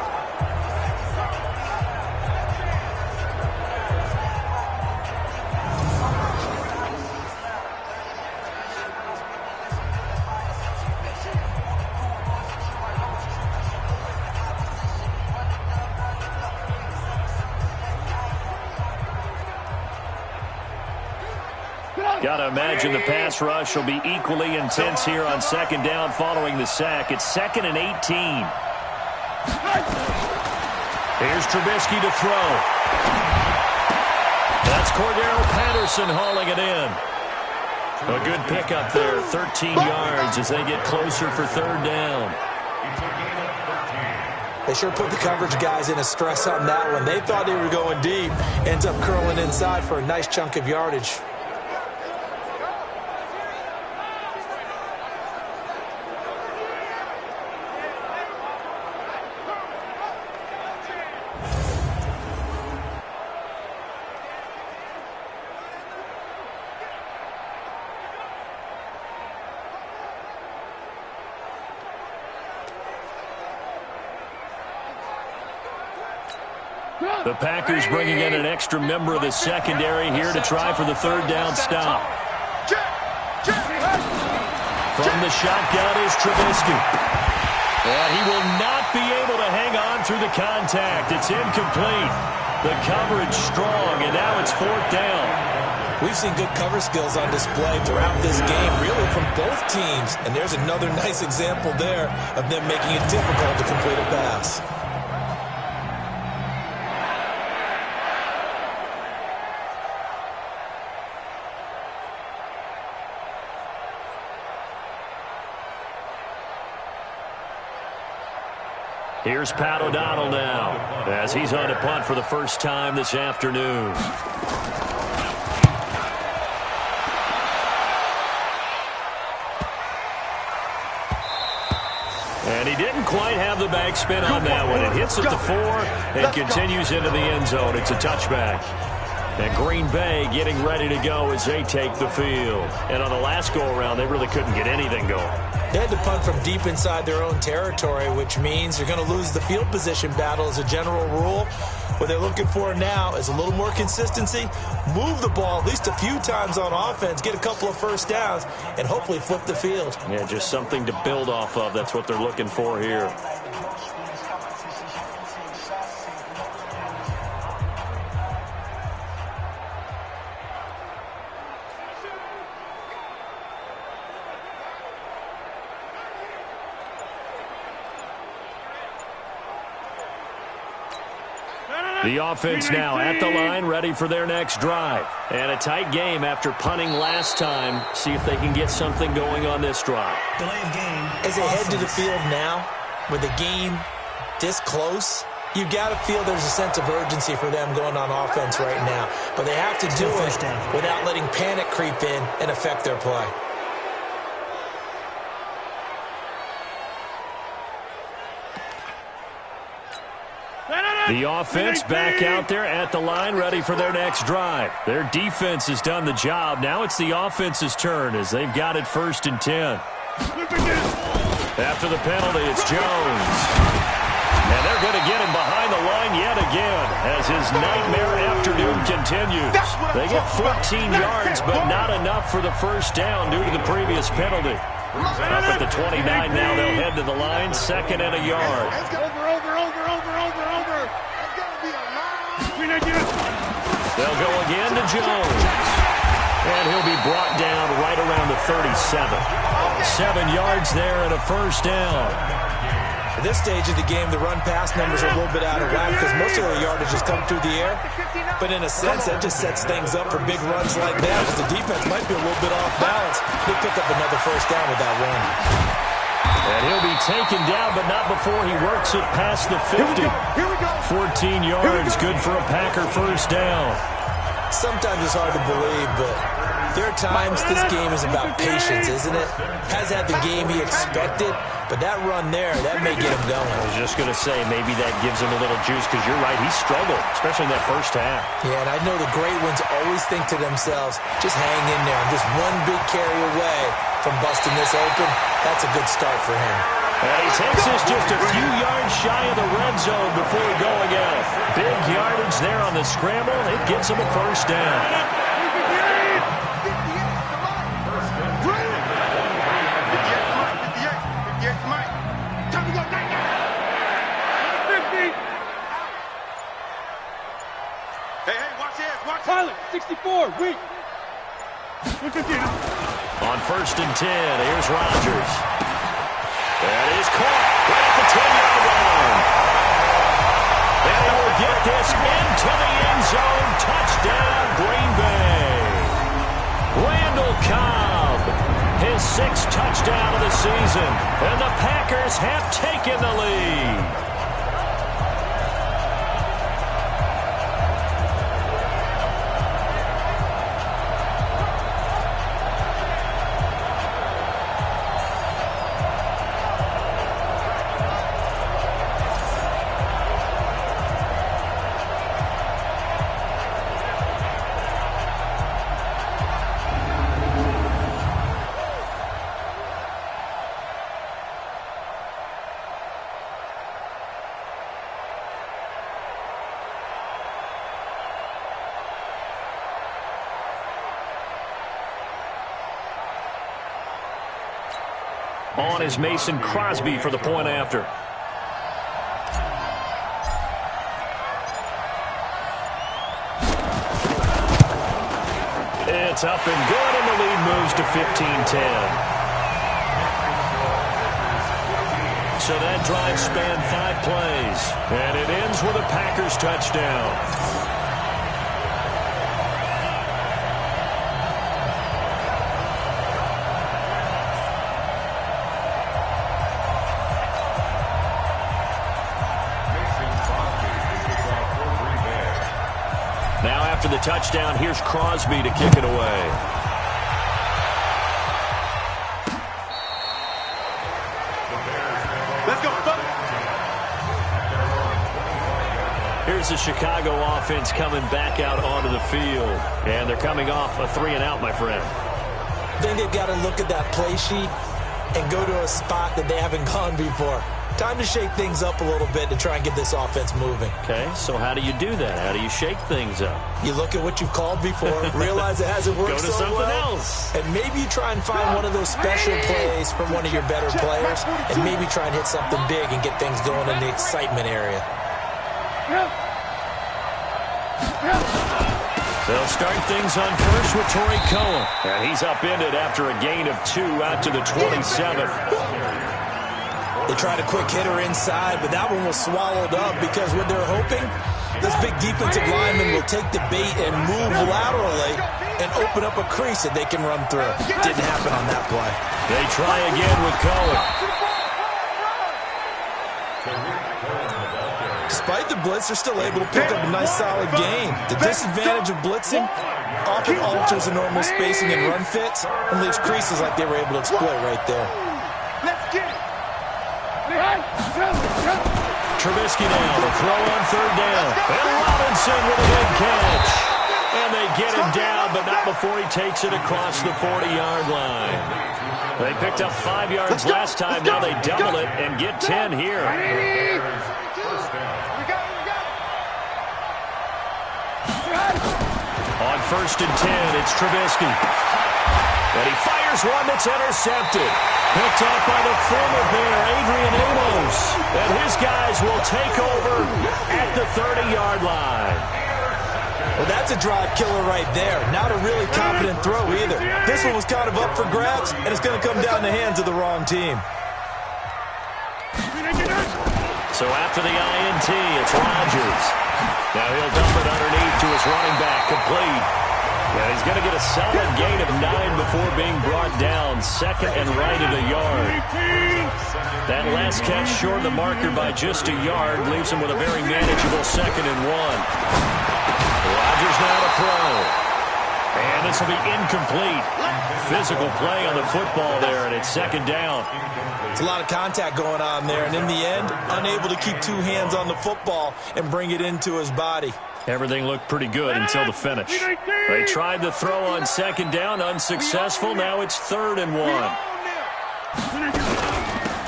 Got to imagine the pass rush will be equally intense here on 2nd down following the sack. It's 2nd and 18. Here's Trubisky to throw. That's Cordero Patterson hauling it in. A good pickup there, 13 yards as they get closer for 3rd down. They sure put the coverage guys in a stress on that one. They thought they were going deep. Ends up curling inside for a nice chunk of yardage. The Packers bringing in an extra member of the secondary here to try for the 3rd down stop. From the shotgun is Trubisky. And he will not be able to hang on through the contact. It's incomplete. The coverage strong, and now it's 4th down. We've seen good cover skills on display throughout this game, really from both teams. And there's another nice example there of them making it difficult to complete a pass. Here's Pat O'Donnell now as he's on to punt for the first time this afternoon. And he didn't quite have the backspin on that one. It hits at the 4 and continues into the end zone. It's a touchback. And Green Bay getting ready to go as they take the field. And on the last go-around, they really couldn't get anything going. They had to punt from deep inside their own territory, which means they're going to lose the field position battle as a general rule. What they're looking for now is a little more consistency, move the ball at least a few times on offense, get a couple of 1st downs, and hopefully flip the field. Yeah, just something to build off of. That's what they're looking for here. The offense now at the line, ready for their next drive. And a tight game after punting last time. See if they can get something going on this drive. Delay of game. As they head to the field now, with the game this close, you've got to feel there's a sense of urgency for them going on offense right now. But they have to do it without letting panic creep in and affect their play. The offense back out there at the line, ready for their next drive. Their defense has done the job. Now it's the offense's turn as they've got it 1st and 10. After the penalty, it's Jones. And they're going to get him behind the line yet again as his nightmare afternoon continues. They get 14 yards, but not enough for the first down due to the previous penalty. Up at the 29 now, they'll head to the line, 2nd and a yard. They'll go again to Jones. And he'll be brought down right around the 37. 7 yards there and a first down. At this stage of the game, the run-pass numbers are a little bit out of whack because most of their yardage has come through the air. But in a sense, that just sets things up for big runs like that because the defense might be a little bit off balance. They pick up another first down with that run. And he'll be taken down, but not before he works it past the 50. 14 yards, good for a Packer first down. Sometimes it's hard to believe, but there are times this game is about patience, isn't it? Has had the game he expected, but that run there, that may get him going. I was just going to say, maybe that gives him a little juice, because you're right, he struggled, especially in that first half. Yeah, and I know the great ones always think to themselves, just hang in there. Just one big carry away from busting this open. That's a good start for him. And he takes us just a few yards shy of the red zone before going out. Big yardage there on the scramble. It gets him a first down. Pilot, 64, wait. On 1st and 10, here's Rodgers. That is caught right at the 10-yard line. And he will get this into the end zone. Touchdown, Green Bay. Randall Cobb, his 6th touchdown of the season. And the Packers have taken the lead. On is Mason Crosby for the point after. It's up and good, and the lead moves to 15-10. So that drive spanned 5 plays, and it ends with a Packers touchdown. After the touchdown, here's Crosby to kick it away. Let's go. Here's the Chicago offense coming back out onto the field. And they're coming off a 3-and-out, my friend. I think they've got to look at that play sheet and go to a spot that they haven't gone before. Time to shake things up a little bit to try and get this offense moving. Okay, so how do you do that? How do you shake things up? You look at what you've called before, realize it hasn't worked Go to so something well, else. and maybe you try and find one of those special plays from one of your better players, and maybe try and hit something big and get things going in the excitement area. They'll start things on first with Torrey Cohen. And he's upended after a gain of 2 out to the 27. They tried a quick hitter inside, but that one was swallowed up because what they're hoping, this big defensive lineman will take the bait and move laterally and open up a crease that they can run through. Didn't happen on that play. They try again with Cohen. Despite the blitz, they're still able to pick up a nice solid gain. The disadvantage of blitzing often alters the normal spacing and run fits and leaves creases like they were able to exploit right there. Let's get it. Trubisky now, the throw on 3rd down. And Robinson with a big catch. And they get him down, but not before he takes it across the 40-yard line. They picked up 5 yards last time. Now they double it and get 10 here. first and 10. It's Trubisky. And he fires one that's intercepted. Picked off by the former Bear, Adrian Amos. And his guys will take over at the 30-yard line. Well, that's a drive killer right there. Not a really confident throw either. This one was kind of up for grabs, and it's going to come down the hands of the wrong team. So after the INT, it's Rodgers. Now he'll dump it underneath to his running back, complete. And he's going to get a solid gain of 9 before being brought down. Second and right at a yard. That last catch short of the marker by just a yard leaves him with a very manageable 2nd and 1. Rodgers now to throw. And this will be incomplete. Physical play on the football there, and it's 2nd down. It's a lot of contact going on there, and in the end, unable to keep 2 hands on the football and bring it into his body. Everything looked pretty good until the finish. They tried to throw on 2nd down, unsuccessful. Now it's 3rd and 1.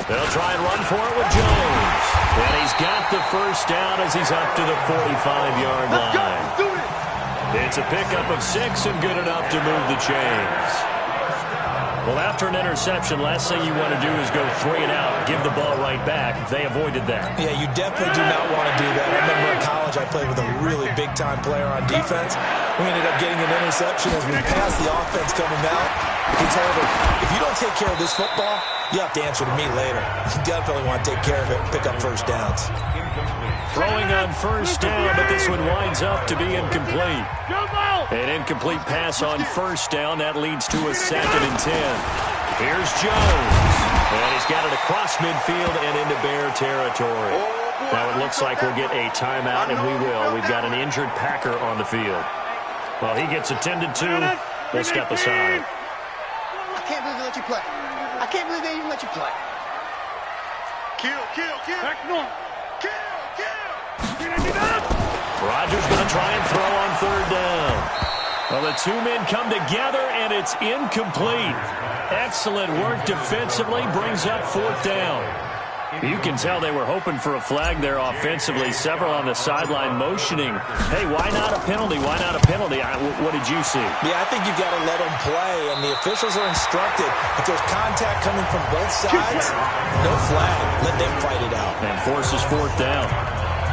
They'll try and run for it with Jones. And he's got the first down as he's up to the 45-yard line. It's a pickup of 6 and good enough to move the chains. Well, after an interception, last thing you want to do is go 3 and out, give the ball right back. They avoided that. Yeah, you definitely do not want to do that. I remember in college I played with a really big-time player on defense. We ended up getting an interception as we passed the offense coming out. He told him, if you don't take care of this football, you have to answer to me later. You definitely want to take care of it, pick up first downs. Throwing on first down, but this one winds up to be incomplete. An incomplete pass on first down. That leads to a 2nd and 10. Here's Jones. And he's got it across midfield and into Bear territory. Now it looks like we'll get a timeout, and we will. We've got an injured Packer on the field. Well, he gets attended to. We'll step aside. I can't believe they let you play. I can't believe they even let you play. Kill, kill, kill. Back north. Kill, kill. Rodgers going to try and throw on 3rd down. Well, the 2 men come together, and it's incomplete. Excellent work defensively, brings up 4th down. You can tell they were hoping for a flag there offensively. Several on the sideline motioning, hey, why not a penalty? Why not a penalty? What did you see? Yeah, I think you've got to let them play, and the officials are instructed. If there's contact coming from both sides, no flag. Let them fight it out. And forces 4th down.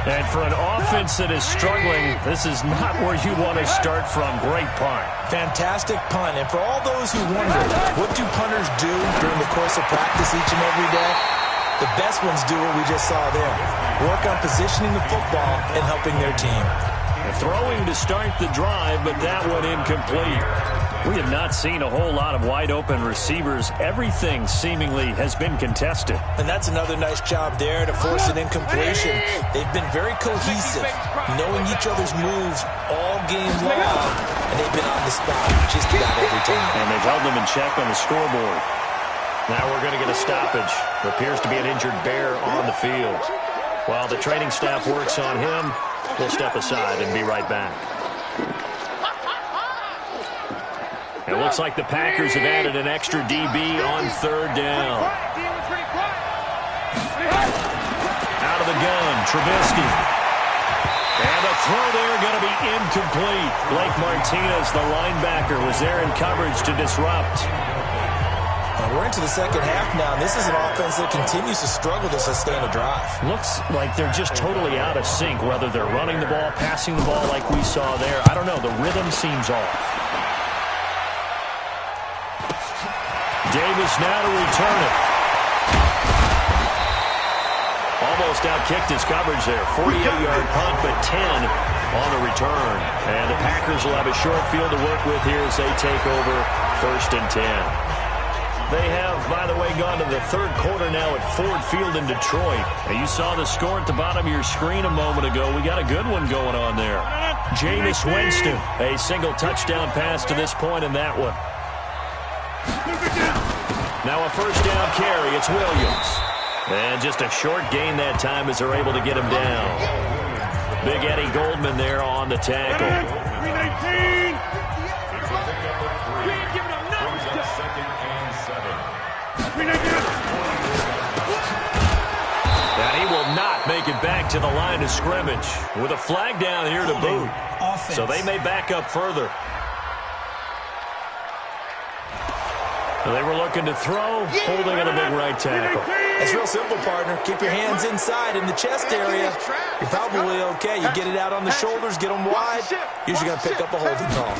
And for an offense that is struggling, this is not where you want to start from. Great punt. Fantastic punt. And for all those who wonder, what do punters do during the course of practice each and every day? The best ones do what we just saw there. Work on positioning the football and helping their team. Throwing to start the drive, but that one incomplete. We have not seen a whole lot of wide-open receivers. Everything seemingly has been contested. And that's another nice job there to force an incompletion. They've been very cohesive, knowing each other's moves all game long, and they've been on the spot just about every time. And they've held them in check on the scoreboard. Now we're going to get a stoppage. There appears to be an injured Bear on the field. While the training staff works on him, we'll step aside and be right back. It looks like the Packers have added an extra DB on 3rd down. Out of the gun, Trubisky. And the throw there going to be incomplete. Blake Martinez, the linebacker, was there in coverage to disrupt. We're into the second half now, and this is an offense that continues to struggle to sustain a drive. Looks like they're just totally out of sync, whether they're running the ball, passing the ball like we saw there. I don't know. The rhythm seems off. Davis now to return it. Almost outkicked his coverage there. 48-yard punt, but 10 on the return. And the Packers will have a short field to work with here as they take over 1st and 10. They have, by the way, gone to the 3rd quarter now at Ford Field in Detroit. And you saw the score at the bottom of your screen a moment ago. We got a good one going on there. Jameis Winston, a single touchdown pass to this point in that one. Now a 1st down carry. It's Williams. And just a short gain that time as they're able to get him down. Big Eddie Goldman there on the tackle. And he will not make it back to the line of scrimmage with a flag down here to boot. So they may back up further. They were looking to throw, holding on a big right tackle. It's real simple, partner. Keep your hands inside in the chest area. You're probably okay. You get it out on the shoulders, get them wide. Usually going to pick up a holding call.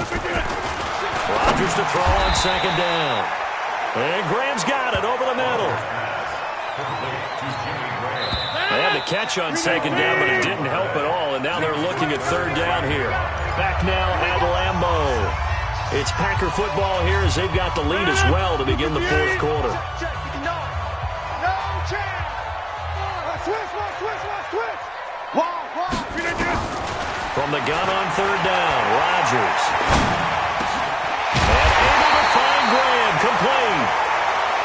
Rodgers to throw on second down. And Graham's got it over the middle. They had the catch on second down, but it didn't help at all, and now they're looking at third down here. Back now at Lambeau. It's Packer football here as they've got the lead as well to begin the fourth quarter. From the gun on third down, Rodgers. And able to find Graham, complete.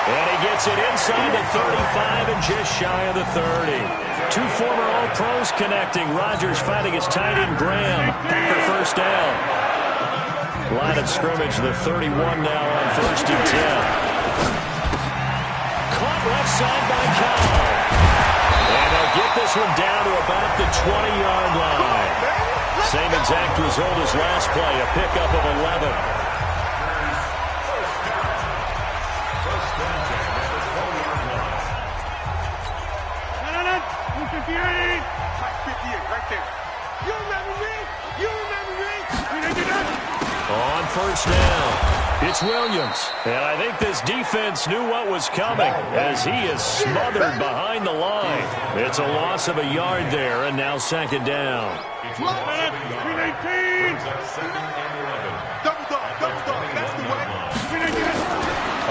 And he gets it inside the 35 and just shy of the 30. Two former All-Pros connecting. Rodgers fighting his tight end Graham. Packer first down. Line of scrimmage, the 31 now on first and 10. Caught left side by Kyle. And they'll get this one down to about the 20-yard line. Same exact result as last play, a pickup of 11. On first down, it's Williams. And I think this defense knew what was coming as he is smothered behind the line. It's a loss of a yard there, and now second down.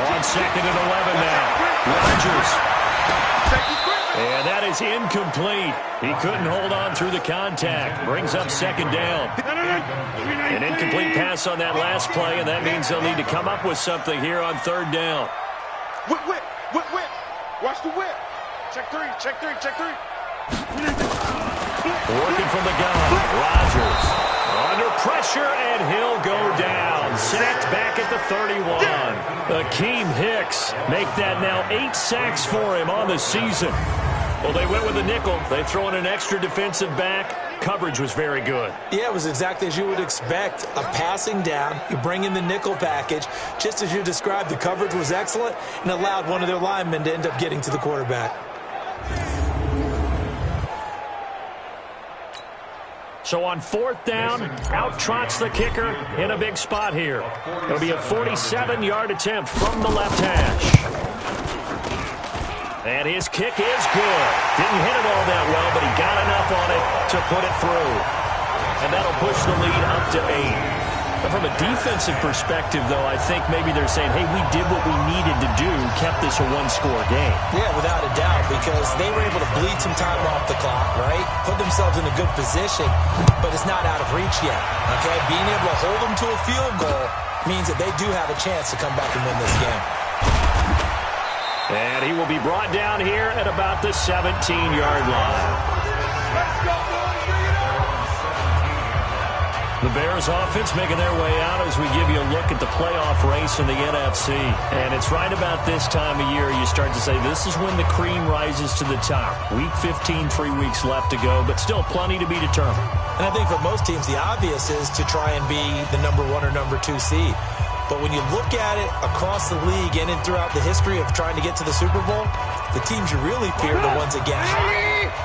On second and 11 now. Rodgers. And that is incomplete. He couldn't hold on through the contact. Brings up second down. An incomplete pass on that last play, and that means they'll need to come up with something here on third down. Whip. Watch the whip. Check three. Working from the gun. Rodgers under pressure, and he'll go down. Sacked back at the 31. Akeem Hicks make that now 8 sacks for him on the season. Well, they went with a nickel. They throw in an extra defensive back. Coverage was very good. Yeah, it was exactly as you would expect. A passing down, you bring in the nickel package. Just as you described, the coverage was excellent and allowed one of their linemen to end up getting to the quarterback. So on fourth down, out trots the kicker in a big spot here. It'll be a 47-yard attempt from the left hash. And his kick is good. Didn't hit it all that well, but he got enough on it to put it through. And that'll push the lead up to 8. But from a defensive perspective, though, I think maybe they're saying, hey, we did what we needed to do, kept this a one-score game. Yeah, without a doubt, because they were able to bleed some time off the clock, right? Put themselves in a good position, but it's not out of reach yet, okay? Being able to hold them to a field goal means that they do have a chance to come back and win this game. And he will be brought down here at about the 17-yard line. Let's go, boys. Bring it up. The Bears offense making their way out as we give you a look at the playoff race in the NFC. And it's right about this time of year you start to say this is when the cream rises to the top. Week 15, 3 weeks left to go, but still plenty to be determined. And I think for most teams, the obvious is to try and be the number 1 or number 2 seed. But when you look at it across the league and throughout the history of trying to get to the Super Bowl, the teams you really fear are the ones that get hot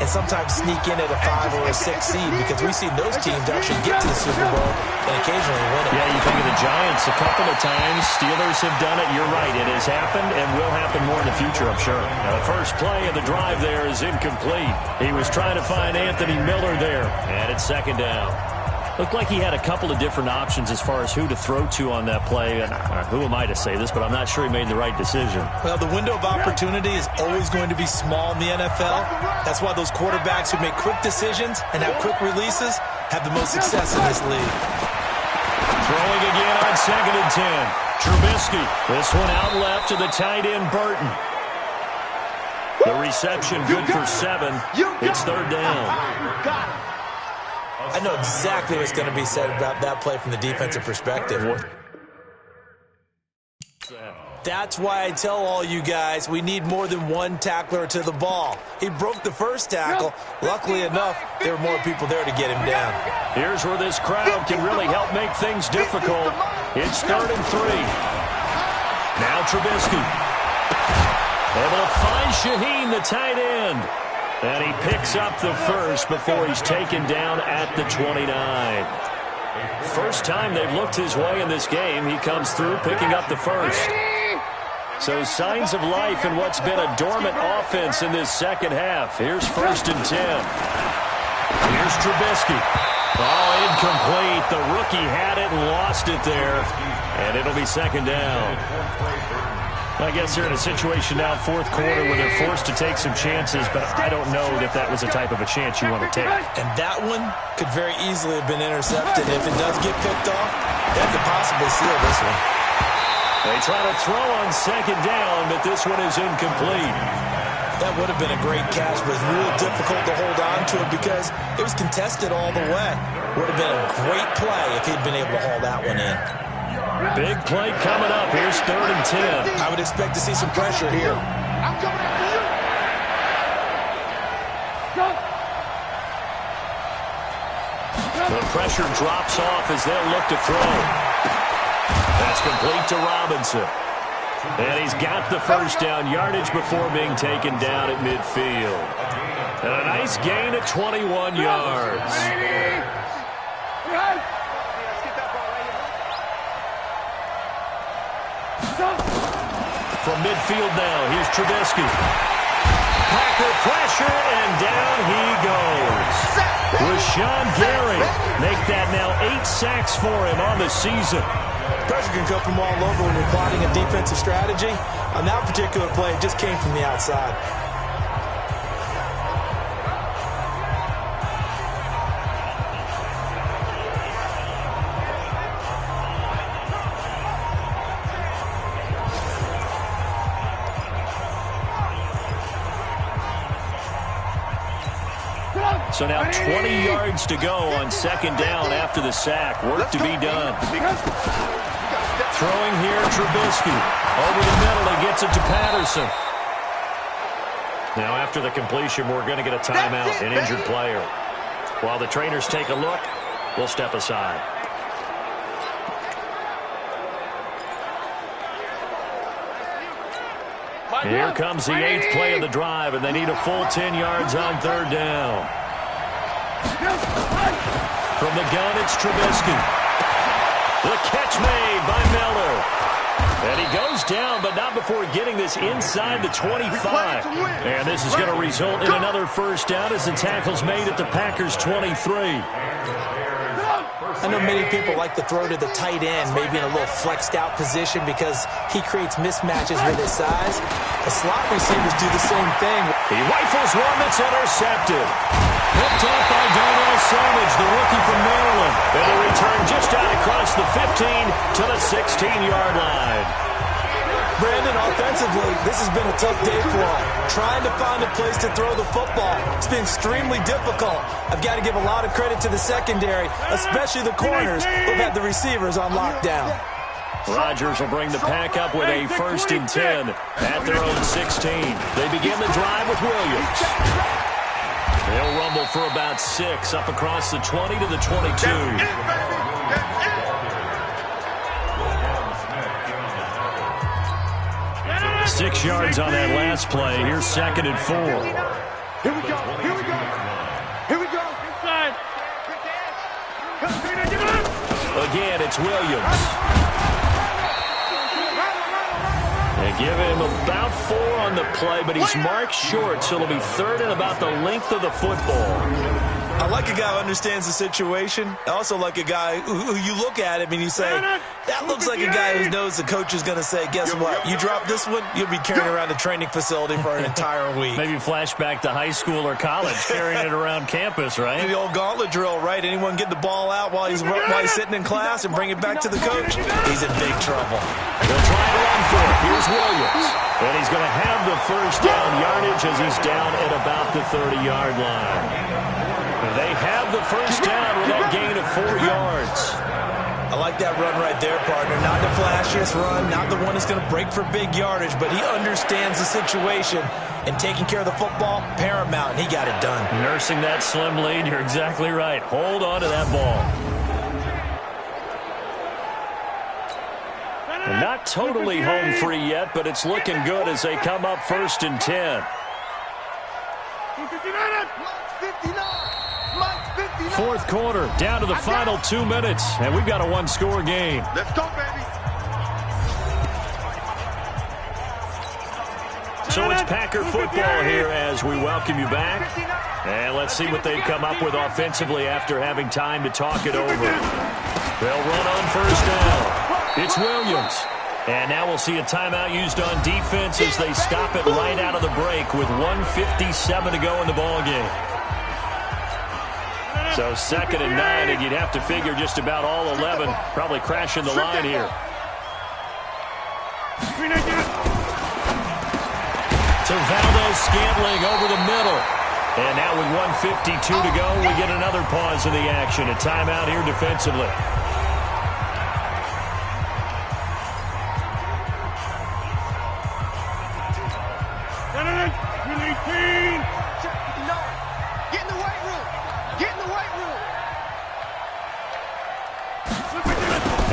and sometimes sneak in at a 5 or a 6 seed, because we've seen those teams actually get to the Super Bowl and occasionally win it. Yeah, you think of the Giants a couple of times. Steelers have done it. You're right. It has happened and will happen more in the future, I'm sure. Now, the first play of the drive there is incomplete. He was trying to find Anthony Miller there, and it's second down. Looked like he had a couple of different options as far as who to throw to on that play. And who am I to say this, but I'm not sure he made the right decision. Well, the window of opportunity is always going to be small in the NFL. That's why those quarterbacks who make quick decisions and have quick releases have the most success in this league. Throwing again on second and 10. Trubisky. This one out left to the tight end, Burton. The reception good for 7. It's third down. I know exactly what's going to be said about that play from the defensive perspective. That's why I tell all you guys we need more than one tackler to the ball. He broke the first tackle. Luckily enough, there were more people there to get him down. Here's where this crowd can really help make things difficult. It's third and 3. Now Trubisky. Able to find Shaheen, the tight end. And he picks up the first before he's taken down at the 29. First time they've looked his way in this game. He comes through picking up the first. So signs of life in what's been a dormant offense in this second half. Here's 1st and 10. Here's Trubisky. Oh, incomplete. The rookie had it and lost it there. And it'll be 2nd down. I guess they're in a situation now, 4th quarter, where they're forced to take some chances, but I don't know that that was the type of a chance you want to take. And that one could very easily have been intercepted. If it does get picked off, that could possibly seal this one. They try to throw on 2nd down, but this one is incomplete. That would have been a great catch, but it's real difficult to hold on to it because it was contested all the way. Would have been a great play if he'd been able to haul that one in. Big play coming up. Here's 3rd and 10. I would expect to see some pressure here. I'm coming after you. The pressure drops off as they'll look to throw. That's complete to Robinson. And he's got the first down yardage before being taken down at midfield. And a nice gain of 21 yards. From midfield now, here's Trubisky. Packer pressure, and down he goes. Rashawn Gary make that now 8 sacks for him on the season. Pressure can come from all over when you're plotting a defensive strategy. On that particular play, it just came from the outside. So now 20 yards to go on 2nd down after the sack. Work to be done. Throwing here, Trubisky. Over the middle, he gets it to Patterson. Now after the completion, we're going to get a timeout, an injured player. While the trainers take a look, we'll step aside. Here comes the 8th play of the drive, and they need a full 10 yards on 3rd down. From the gun, it's Trubisky. The catch made by Miller. And he goes down, but not before getting this inside the 25. And this is going to result in another first down as the tackle's made at the Packers' 23. I know many people like to throw to the tight end, maybe in a little flexed out position because he creates mismatches with his size. The slot receivers do the same thing. He rifles one that's intercepted. Picked up by Darnell Savage, the rookie from Maryland. And a return just out across the 15 to the 16-yard line. Brandon, offensively, this has been a tough day for him. Trying to find a place to throw the football. It's been extremely difficult. I've got to give a lot of credit to the secondary, especially the corners who've had the receivers on lockdown. Rodgers will bring the pack up with a 1st and 10 at their own 16. They begin the drive with Williams. They'll rumble for about 6 up across the 20 to the 22. 6 yards on that last play. Here's 2nd and 4. Here we go. Here we go. Here we go. Inside. Again, it's Williams. They give him about 4 on the play, but he's marked short, so it'll be 3rd and about the length of the football. I like a guy who understands the situation. I also like a guy who you look at him and you say, that looks like a guy who knows the coach is going to say, guess what? You drop this one, you'll be carrying around a training facility for an entire week. Maybe flashback to high school or college, carrying it around campus, right? The old gauntlet drill, right? Anyone get the ball out while he's sitting in class and bring it back to the coach? He's in big trouble. They'll try to run for it. Here's Williams. And he's going to have the first down yardage as he's down at about the 30-yard line. They have the first down with that gain of 4 yards. I like that run right there, partner. Not the flashiest run, not the one that's going to break for big yardage, but he understands the situation, and taking care of the football, paramount, and he got it done. Nursing that slim lead, you're exactly right. Hold on to that ball. And not totally home free yet, but it's looking good as they come up 1st and 10. Fourth quarter, down to the final 2 minutes, and we've got a one-score game. Let's go, baby. So it's Packer football here as we welcome you back. And let's see what they've come up with offensively after having time to talk it over. They'll run on 1st down. It's Williams. And now we'll see a timeout used on defense as they stop it right out of the break with 1:57 to go in the ballgame. So 2nd and 9, and you'd have to figure just about all 11 probably crashing the line here. To Valdez-Scantling over the middle. And now with 1:52 to go, we get another pause in the action. A timeout here defensively. Get in the weight room. Get in the weight room.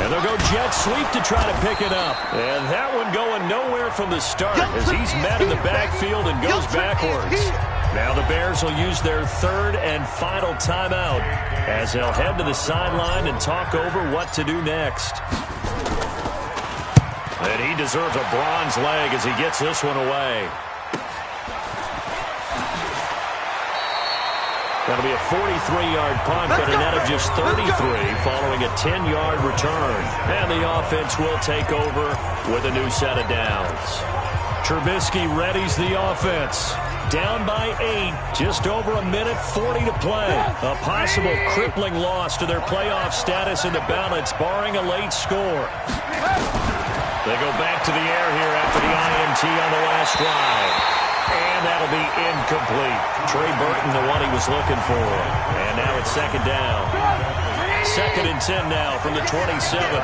And they'll go jet sweep to try to pick it up. And that one going nowhere from the start as he's met in the backfield and goes backwards. Now the Bears will use their 3rd and final timeout as they'll head to the sideline and talk over what to do next. And he deserves a bronze leg as he gets this one away. That'll be a 43-yard punt, but a net of just 33 following a 10-yard return. And the offense will take over with a new set of downs. Trubisky readies the offense. Down by 8, just over a minute 40 to play. A possible crippling loss to their playoff status in the balance, barring a late score. They go back to the air here after the INT on the last drive. And that'll be incomplete. Trey Burton, the one he was looking for. And now it's 2nd down. 2nd and 10 now from the 27.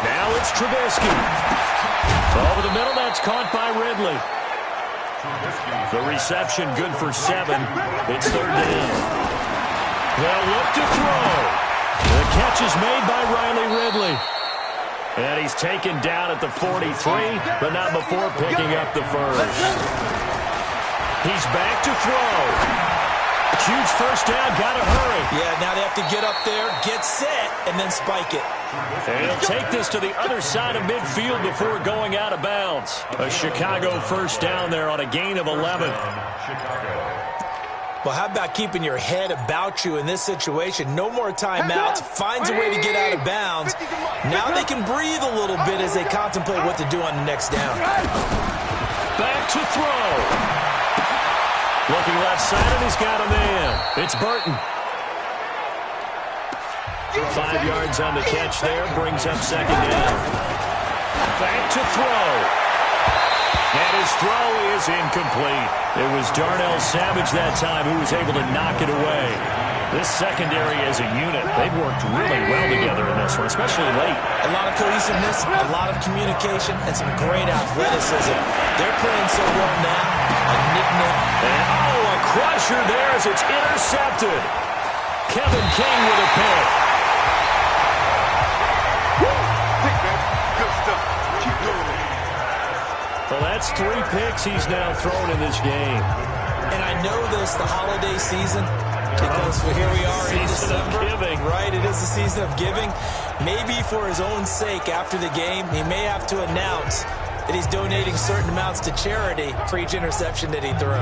Now it's Trubisky. Over the middle, that's caught by Ridley. The reception good for 7. It's 3rd down. They'll look to throw. The catch is made by Riley Ridley. And he's taken down at the 43, but not before picking up the first. He's back to throw. Huge first down, got to hurry. Yeah, now they have to get up there, get set, and then spike it. And he'll take this to the other side of midfield before going out of bounds. A Chicago first down there on a gain of 11. Well, how about keeping your head about you in this situation? No more timeouts. Finds a way to get out of bounds. Now they can breathe a little bit as they contemplate what to do on the next down. Back to throw. Looking left side, and he's got a man. It's Burton. 5 yards on the catch there. Brings up 2nd down. Back to throw. And his throw is incomplete. It was Darnell Savage that time who was able to knock it away. This secondary as a unit, they've worked really well together in this one, especially late. A lot of cohesiveness, a lot of communication, and some great athleticism. They're playing so well now. A nickname. And a crusher there as it's intercepted. Kevin King with a pick. Good stuff. Keep doing it. Well, that's 3 picks he's now thrown in this game. And I know this, the holiday season, because here we are in December. Giving. Right, it is the season of giving. Maybe for his own sake after the game, he may have to announce that he's donating certain amounts to charity for each interception that he threw.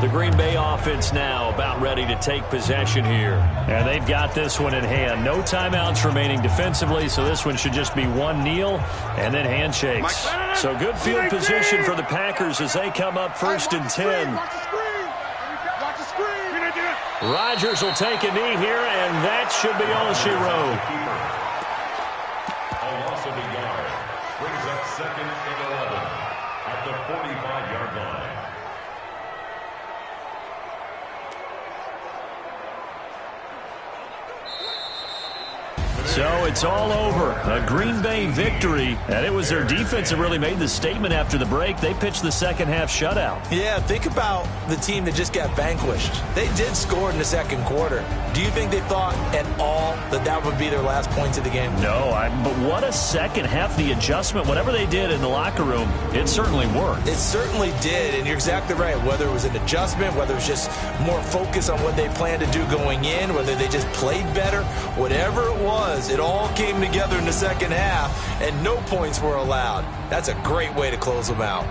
The Green Bay offense now about ready to take possession here. And they've got this one in hand. No timeouts remaining defensively, so this one should just be one kneel and then handshakes. So good field position for the Packers as they come up 1st and 10. Rodgers will take a knee here, and that should be all she wrote. A loss of a yard brings up 2nd and 11 at the 45-yard line. So it's all over. A Green Bay victory, and it was their defense that really made the statement after the break. They pitched the second half shutout. Yeah, think about the team that just got vanquished. They did score in the second quarter. Do you think they thought at all that that would be their last points of the game? No, but what a second half. The adjustment, whatever they did in the locker room, it certainly worked. It certainly did, and you're exactly right. Whether it was an adjustment, whether it was just more focus on what they planned to do going in, whether they just played better, whatever it was, it all came together in the second half, and no points were allowed. That's a great way to close them out.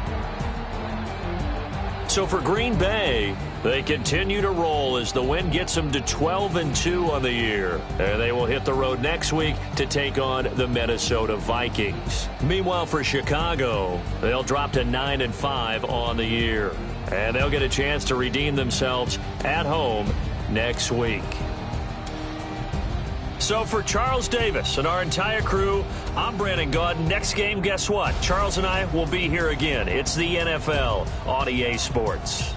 So for Green Bay, they continue to roll as the win gets them to 12-2 on the year. And they will hit the road next week to take on the Minnesota Vikings. Meanwhile, for Chicago, they'll drop to 9-5 on the year. And they'll get a chance to redeem themselves at home next week. So for Charles Davis and our entire crew, I'm Brandon Gaudin. Next game, guess what? Charles and I will be here again. It's the NFL on EA Sports.